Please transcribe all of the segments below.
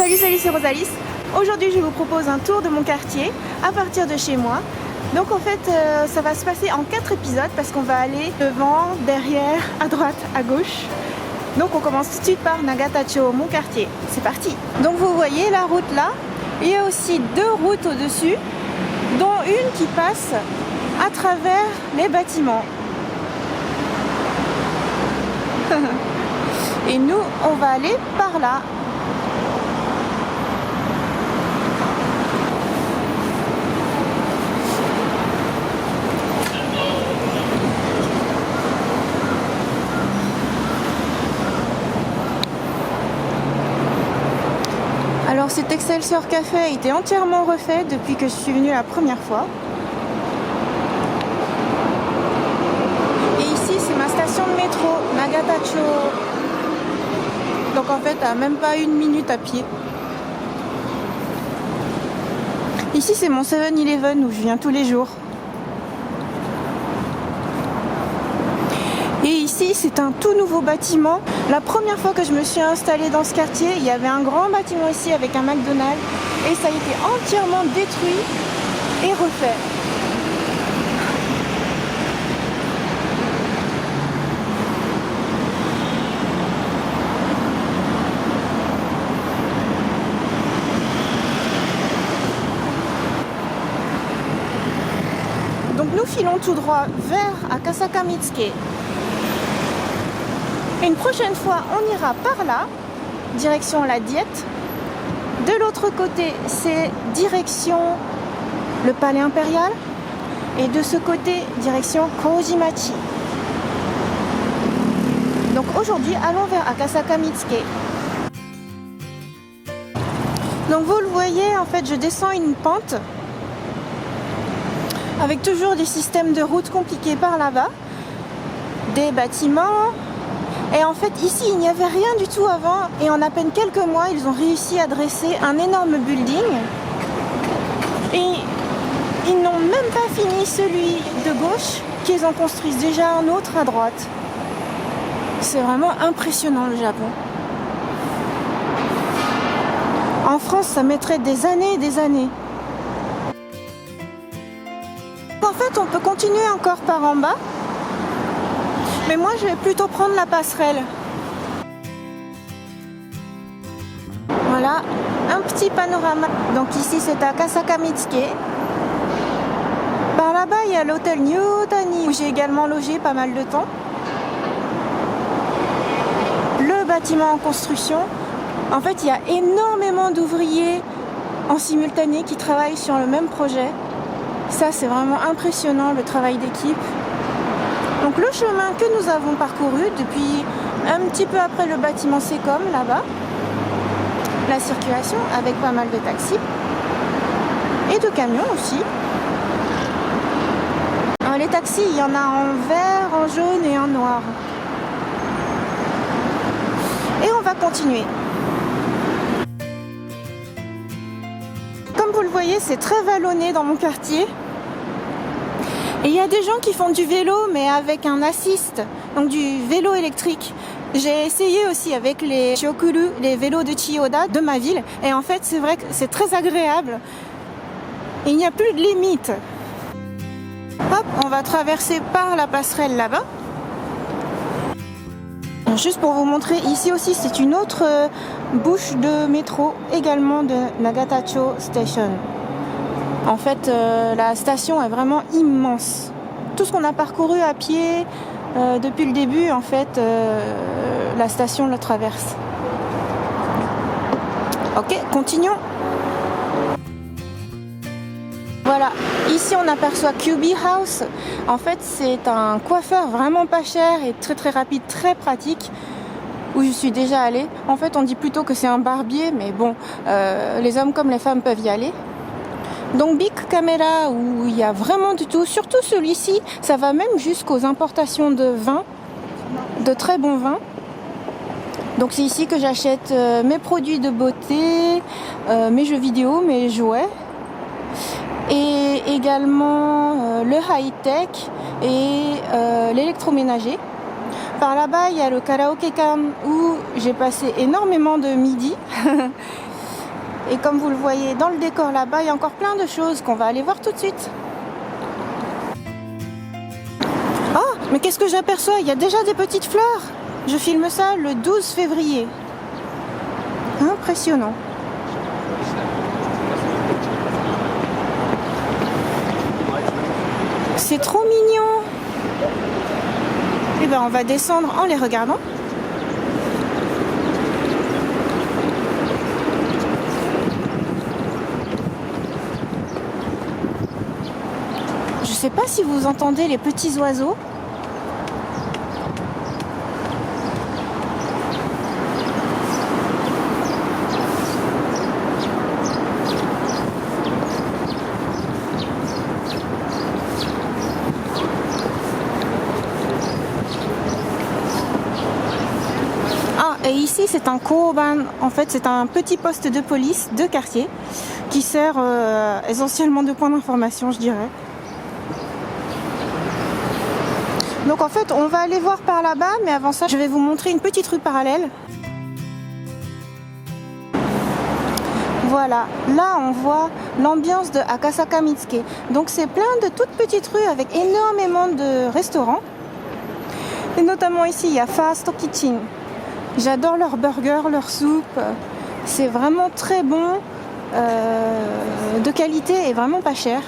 Salut, c'est Rosalis. Aujourd'hui, je vous propose un tour de mon quartier à partir de chez moi. Donc en fait, ça va se passer en 4 épisodes parce qu'on va aller devant, derrière, à droite, à gauche. Donc on commence tout de suite par Nagatacho, mon quartier. C'est parti. Donc vous voyez la route là. Il y a aussi 2 routes au-dessus, dont une qui passe à travers les bâtiments. Et nous, on va aller par là. Alors cet Excelsior Café a été entièrement refait depuis que je suis venue la première fois. Et ici c'est ma station de métro, Nagatacho. Donc en fait à même pas 1 minute à pied. Ici c'est mon 7-Eleven où je viens tous les jours. Et ici, c'est un tout nouveau bâtiment. La première fois que je me suis installée dans ce quartier, il y avait un grand bâtiment ici avec un McDonald's et ça a été entièrement détruit et refait. Donc nous filons tout droit vers Akasaka Mitsuke. Et une prochaine fois, on ira par là, direction la Diète. De l'autre côté, c'est direction le Palais Impérial. Et de ce côté, direction Kojimachi. Donc aujourd'hui, allons vers Akasaka Mitsuke. Donc vous le voyez, en fait, je descends une pente avec toujours des systèmes de route compliqués par là-bas, des bâtiments. Et en fait, ici, il n'y avait rien du tout avant. Et en à peine quelques mois, ils ont réussi à dresser un énorme building. Et ils n'ont même pas fini celui de gauche, qu'ils en construisent déjà un autre à droite. C'est vraiment impressionnant, le Japon. En France, ça mettrait des années et des années. En fait, on peut continuer encore par en bas. Mais moi, je vais plutôt prendre la passerelle. Voilà, un petit panorama. Donc ici, c'est à Akasaka Mitsuke. Par là-bas, il y a l'hôtel Nyotani, où j'ai également logé pas mal de temps. Le bâtiment en construction. En fait, il y a énormément d'ouvriers en simultané qui travaillent sur le même projet. Ça, c'est vraiment impressionnant, le travail d'équipe. Donc le chemin que nous avons parcouru depuis un petit peu après le bâtiment Secom là-bas, la circulation avec pas mal de taxis et de camions aussi. Alors, les taxis, il y en a en vert, en jaune et en noir. Et on va continuer. Comme vous le voyez, c'est très vallonné dans mon quartier. Et il y a des gens qui font du vélo, mais avec un assist, donc du vélo électrique. J'ai essayé aussi avec les Shiokuru, les vélos de Chiyoda, de ma ville. Et en fait, c'est vrai que c'est très agréable. Et il n'y a plus de limite. Hop, on va traverser par la passerelle là-bas. Juste pour vous montrer, ici aussi, c'est une autre bouche de métro, également de Nagatacho Station. En fait, la station est vraiment immense. Tout ce qu'on a parcouru à pied depuis le début, en fait, la station le traverse. Ok, continuons. Voilà, ici on aperçoit QB House. En fait, c'est un coiffeur vraiment pas cher et très très rapide, très pratique, où je suis déjà allée. En fait, on dit plutôt que c'est un barbier, mais bon, les hommes comme les femmes peuvent y aller. Donc Big Camera, où il y a vraiment du tout, surtout celui-ci, ça va même jusqu'aux importations de vins, de très bons vins. Donc c'est ici que j'achète mes produits de beauté, mes jeux vidéo, mes jouets, et également le high-tech et l'électroménager. Par là-bas, il y a le karaoke cam où j'ai passé énormément de midi. Et comme vous le voyez dans le décor là-bas, il y a encore plein de choses qu'on va aller voir tout de suite. Oh, mais qu'est-ce que j'aperçois? Il y a déjà des petites fleurs. Je filme ça le 12 février. Impressionnant. C'est trop mignon. Et ben on va descendre en les regardant. Je sais pas si vous entendez les petits oiseaux. Et ici c'est un koban, en fait c'est un petit poste de police de quartier qui sert essentiellement de point d'information, je dirais. Donc en fait on va aller voir par là-bas, mais avant ça je vais vous montrer une petite rue parallèle. Voilà, là on voit l'ambiance de Akasaka Mitsuke. Donc c'est plein de toutes petites rues avec énormément de restaurants. Et notamment ici il y a Fast Kitchen. J'adore leurs burgers, leurs soupes. C'est vraiment très bon, de qualité et vraiment pas cher.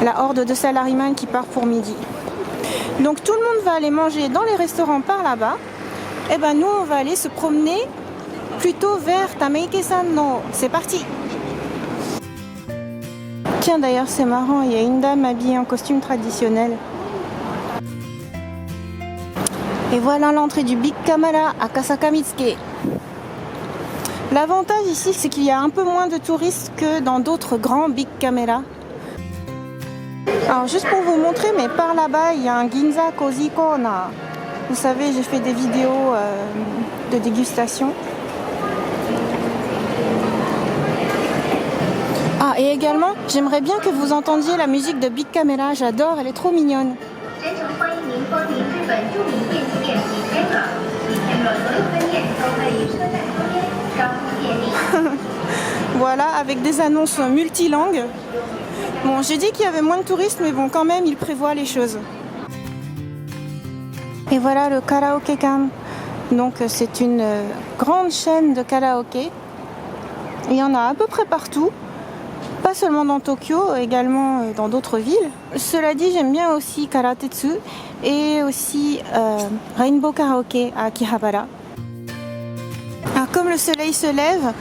La horde de salariés qui part pour midi. Donc tout le monde va aller manger dans les restaurants par là-bas. Et ben nous on va aller se promener plutôt vers Tameike-san no. C'est parti. Tiens d'ailleurs c'est marrant, il y a une dame habillée en costume traditionnel. Et voilà l'entrée du Big Camera Akasaka Mitsuke. L'avantage ici, c'est qu'il y a un peu moins de touristes que dans d'autres grands Big Camera. Alors juste pour vous montrer, mais par là-bas, il y a un Ginza Cozy Corner. Vous savez, j'ai fait des vidéos de dégustation. Ah, et également, j'aimerais bien que vous entendiez la musique de Big Camera. J'adore, elle est trop mignonne. Voilà, avec des annonces multilangues. Bon, j'ai dit qu'il y avait moins de touristes, mais bon, quand même, ils prévoient les choses. Et voilà le Karaoke-kan. Donc, c'est une grande chaîne de karaoké. Il y en a à peu près partout. Pas seulement dans Tokyo, également dans d'autres villes. Cela dit, j'aime bien aussi Karatetsu et aussi Rainbow Karaoke à Akihabara. Alors, comme le soleil se lève,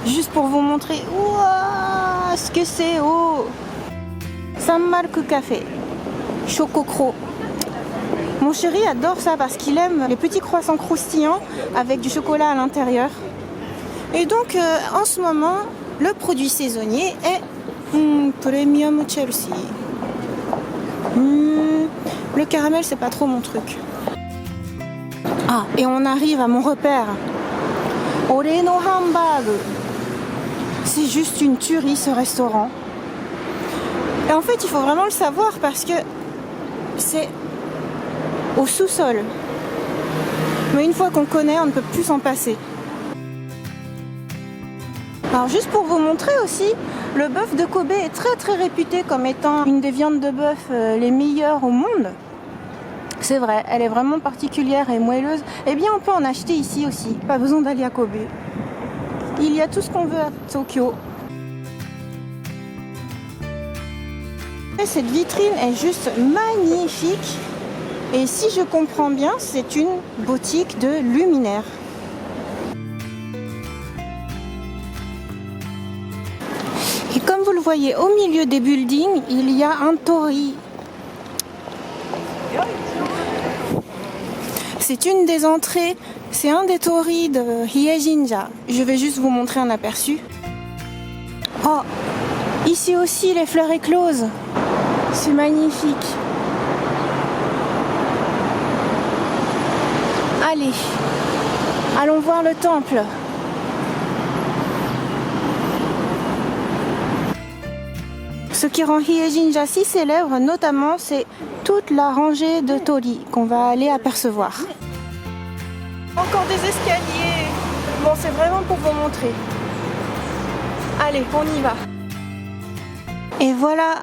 juste pour vous montrer ouah, ce que c'est haut. Sanmarku Café, Chococro. Mon chéri adore ça parce qu'il aime les petits croissants croustillants avec du chocolat à l'intérieur. Et donc, en ce moment, le produit saisonnier est Premium Chelsea. Le caramel, c'est pas trop mon truc. Ah, et on arrive à mon repère. Ore no Hamburg. C'est juste une tuerie ce restaurant. Et en fait, il faut vraiment le savoir parce que c'est au sous-sol. Mais une fois qu'on connaît, on ne peut plus s'en passer. Alors juste pour vous montrer aussi, le bœuf de Kobe est très très réputé comme étant une des viandes de bœuf les meilleures au monde. C'est vrai, elle est vraiment particulière et moelleuse. Eh bien on peut en acheter ici aussi, pas besoin d'aller à Kobe. Il y a tout ce qu'on veut à Tokyo. Et cette vitrine est juste magnifique. Et si je comprends bien, c'est une boutique de luminaires. Et comme vous le voyez, au milieu des buildings, il y a un torii. C'est une des entrées, c'est un des torii de Hiei-jinja. Je vais juste vous montrer un aperçu. Oh, ici aussi les fleurs écloses. C'est magnifique. Allez, allons voir le temple. Ce qui rend Hiei-jinja si célèbre, notamment, c'est toute la rangée de torii qu'on va aller apercevoir. Encore des escaliers. Bon, c'est vraiment pour vous montrer. Allez, on y va. Et voilà.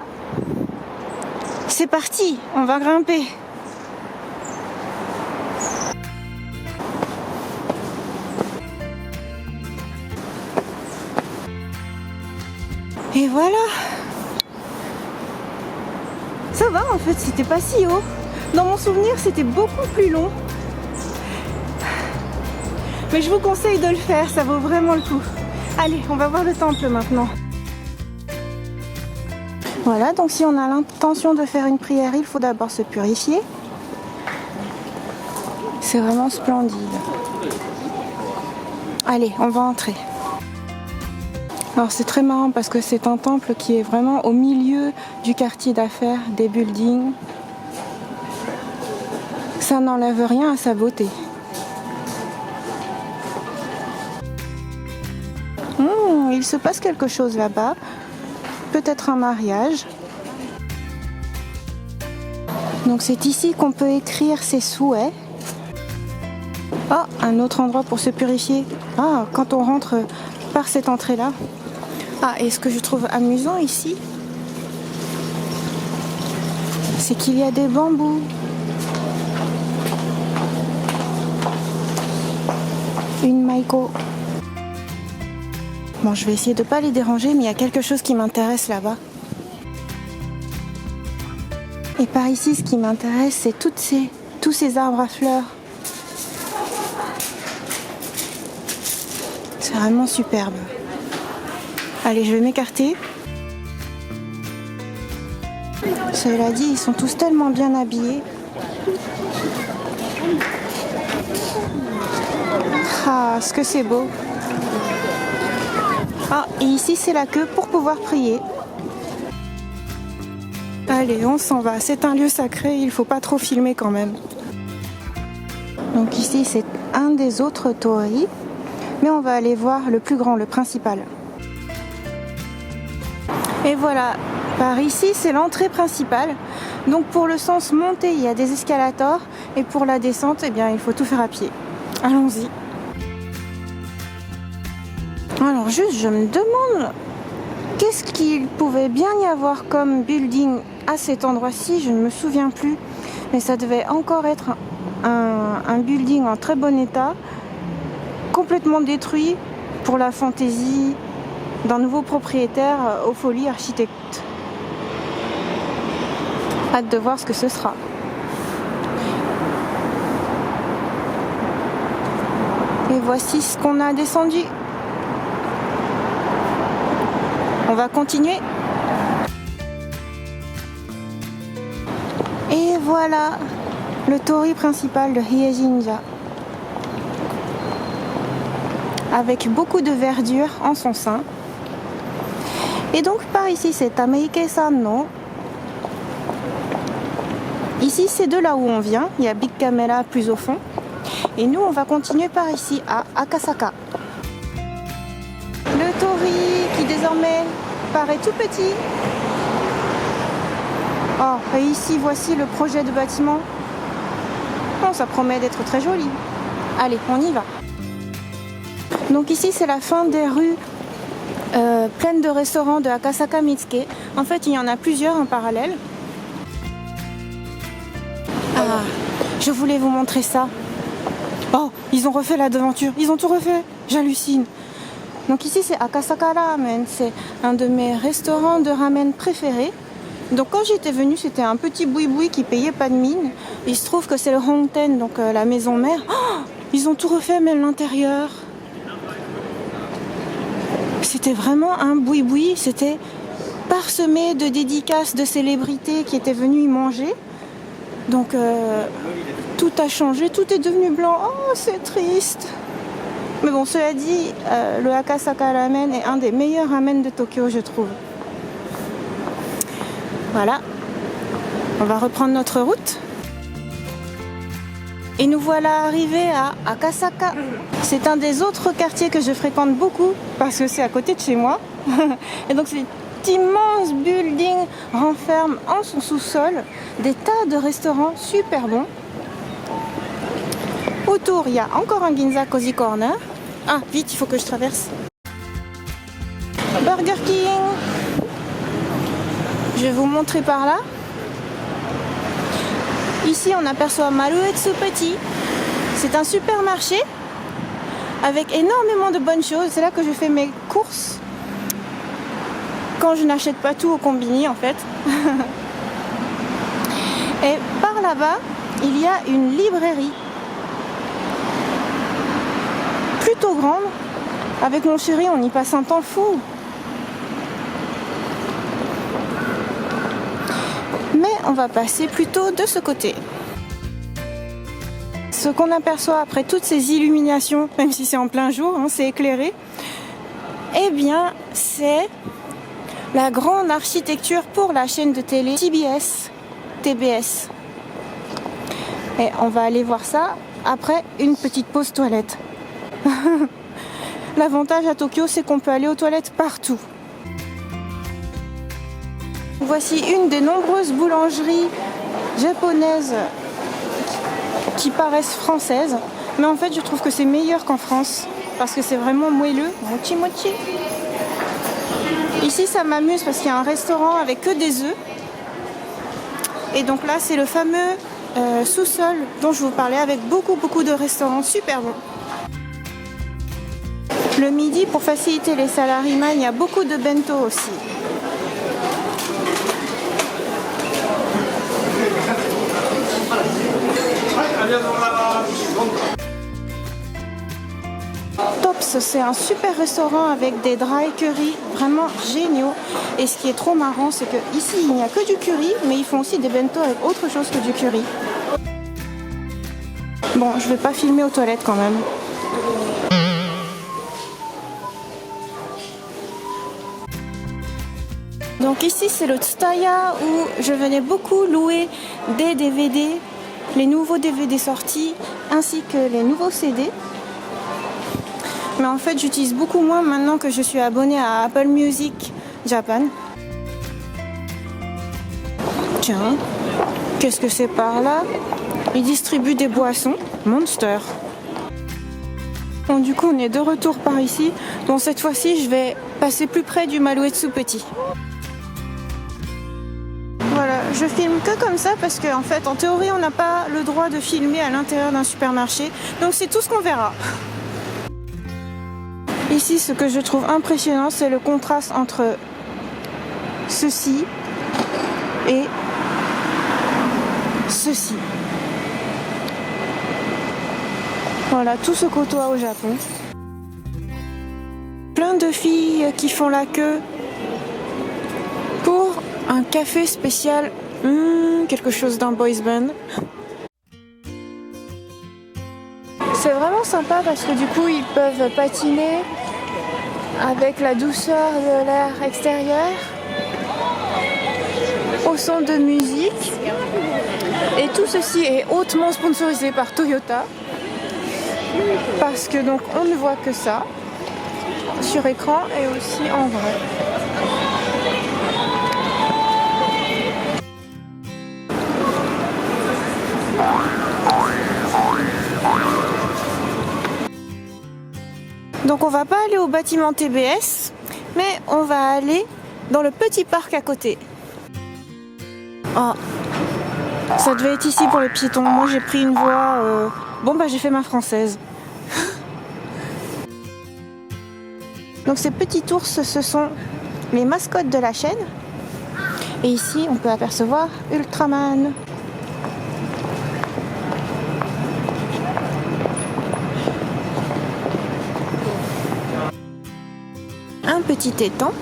C'est parti, on va grimper. Et voilà. Ça va en fait, c'était pas si haut. Dans mon souvenir, c'était beaucoup plus long. Mais je vous conseille de le faire, ça vaut vraiment le coup. Allez, on va voir le temple maintenant. Voilà, donc si on a l'intention de faire une prière, il faut d'abord se purifier. C'est vraiment splendide. Allez, on va entrer. Alors c'est très marrant parce que c'est un temple qui est vraiment au milieu du quartier d'affaires, des buildings. Ça n'enlève rien à sa beauté. Il se passe quelque chose là-bas. Peut-être un mariage. Donc c'est ici qu'on peut écrire ses souhaits. Ah, un autre endroit pour se purifier. Ah, quand on rentre par cette entrée-là. Ah, et ce que je trouve amusant ici, c'est qu'il y a des bambous. Une maiko. Bon, je vais essayer de ne pas les déranger, mais il y a quelque chose qui m'intéresse là-bas. Et par ici, ce qui m'intéresse, c'est tous ces arbres à fleurs. C'est vraiment superbe. Allez, je vais m'écarter. Cela dit, ils sont tous tellement bien habillés. Ah, ce que c'est beau. Ah, et ici c'est la queue pour pouvoir prier. Allez, on s'en va. C'est un lieu sacré, il ne faut pas trop filmer quand même. Donc ici c'est un des autres torii, mais on va aller voir le plus grand, le principal. Et voilà, par ici c'est l'entrée principale. Donc pour le sens montée, il y a des escalators, et pour la descente, eh bien, il faut tout faire à pied. Allons-y. Alors juste, je me demande qu'est-ce qu'il pouvait bien y avoir comme building à cet endroit-ci, je ne me souviens plus, mais ça devait encore être un building en très bon état, complètement détruit pour la fantaisie d'un nouveau propriétaire aux folies architectes. Hâte de voir ce que ce sera. Et voici ce qu'on a descendu. On va continuer. Et voilà le torii principal de Hiei-jinja. Avec beaucoup de verdure en son sein. Et donc par ici c'est Tameike-san no. Ici c'est de là où on vient, il y a Big Camera plus au fond. Et nous on va continuer par ici à Akasaka. Le torii qui désormais paraît tout petit. Oh, et ici voici le projet de bâtiment. Bon, ça promet d'être très joli. Allez, on y va. Donc ici c'est la fin des rues pleines de restaurants de Akasaka Mitsuke. En fait il y en a plusieurs en parallèle. Ah, je voulais vous montrer ça. Oh, ils ont refait la devanture, ils ont tout refait, j'hallucine. Donc ici c'est Akasaka Ramen, c'est un de mes restaurants de ramen préférés. Donc quand j'étais venue, c'était un petit boui-boui qui payait pas de mine. Il se trouve que c'est le Hongten, donc la maison mère. Oh, ils ont tout refait, même l'intérieur. C'était vraiment un boui-boui, c'était parsemé de dédicaces de célébrités qui étaient venues y manger. Donc tout a changé, tout est devenu blanc. Oh, c'est triste. Mais bon, cela dit, le Akasaka Ramen est un des meilleurs ramen de Tokyo, je trouve. Voilà, on va reprendre notre route. Et nous voilà arrivés à Akasaka. C'est un des autres quartiers que je fréquente beaucoup parce que c'est à côté de chez moi. Et donc cet immense building renferme en son sous-sol des tas de restaurants super bons. Autour, il y a encore un Ginza Cozy Corner. Ah, vite, il faut que je traverse. Burger King. Je vais vous montrer par là. Ici, on aperçoit Maruetsu Petit. C'est un supermarché avec énormément de bonnes choses. C'est là que je fais mes courses quand je n'achète pas tout au combini en fait. Et par là-bas, il y a une librairie plutôt grande. Avec mon chéri, on y passe un temps fou. Mais on va passer plutôt de ce côté. Ce qu'on aperçoit après toutes ces illuminations, même si c'est en plein jour, hein, c'est éclairé, eh bien c'est la grande architecture pour la chaîne de télé TBS. Et on va aller voir ça après une petite pause toilette. L'avantage à Tokyo, c'est qu'on peut aller aux toilettes partout. Voici une des nombreuses boulangeries japonaises qui paraissent françaises, mais en fait je trouve que c'est meilleur qu'en France parce que c'est vraiment moelleux, mochi mochi. Ici ça m'amuse parce qu'il y a un restaurant avec que des œufs, et donc là c'est le fameux sous-sol dont je vous parlais, avec beaucoup de restaurants super bons. Le midi, pour faciliter les salariés, il y a beaucoup de bento aussi. Tops, c'est un super restaurant avec des dry curry vraiment géniaux. Et ce qui est trop marrant, c'est que ici il n'y a que du curry, mais ils font aussi des bento avec autre chose que du curry. Bon, je vais pas filmer aux toilettes quand même. Donc ici c'est le Tsutaya où je venais beaucoup louer des DVD, les nouveaux DVD sortis ainsi que les nouveaux CD. Mais en fait j'utilise beaucoup moins maintenant que je suis abonnée à Apple Music Japan. Tiens, qu'est-ce que c'est par là? Ils distribuent des boissons Monster. Bon, du coup on est de retour par ici. Donc cette fois-ci je vais passer plus près du Maruetsu Petit. Voilà, je filme que comme ça parce qu'en fait, en théorie, on n'a pas le droit de filmer à l'intérieur d'un supermarché. Donc c'est tout ce qu'on verra. Ici, ce que je trouve impressionnant, c'est le contraste entre ceci et ceci. Voilà, tout se côtoie au Japon. Plein de filles qui font la queue pour un café spécial, quelque chose d'un boys band. C'est vraiment sympa parce que du coup ils peuvent patiner avec la douceur de l'air extérieur au son de musique. Et tout ceci est hautement sponsorisé par Toyota parce que donc on ne voit que ça sur écran et aussi en vrai. Donc on va pas aller au bâtiment TBS, mais on va aller dans le petit parc à côté. Oh, ça devait être ici pour les piétons. Moi j'ai pris une voie... Bon bah j'ai fait ma française. Donc ces petits ours, ce sont les mascottes de la chaîne. Et ici on peut apercevoir Ultraman. Un petit étang.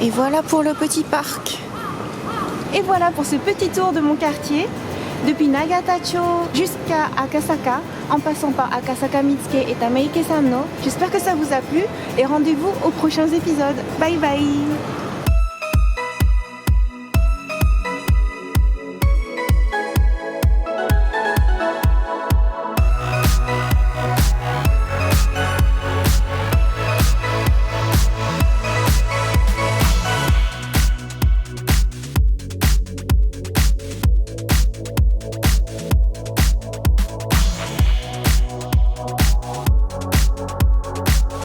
Et voilà pour le petit parc. Et voilà pour ce petit tour de mon quartier, depuis Nagatacho jusqu'à Akasaka, en passant par Akasaka Mitsuke et Tameike Sanno. J'espère que ça vous a plu et rendez-vous aux prochains épisodes. Bye bye!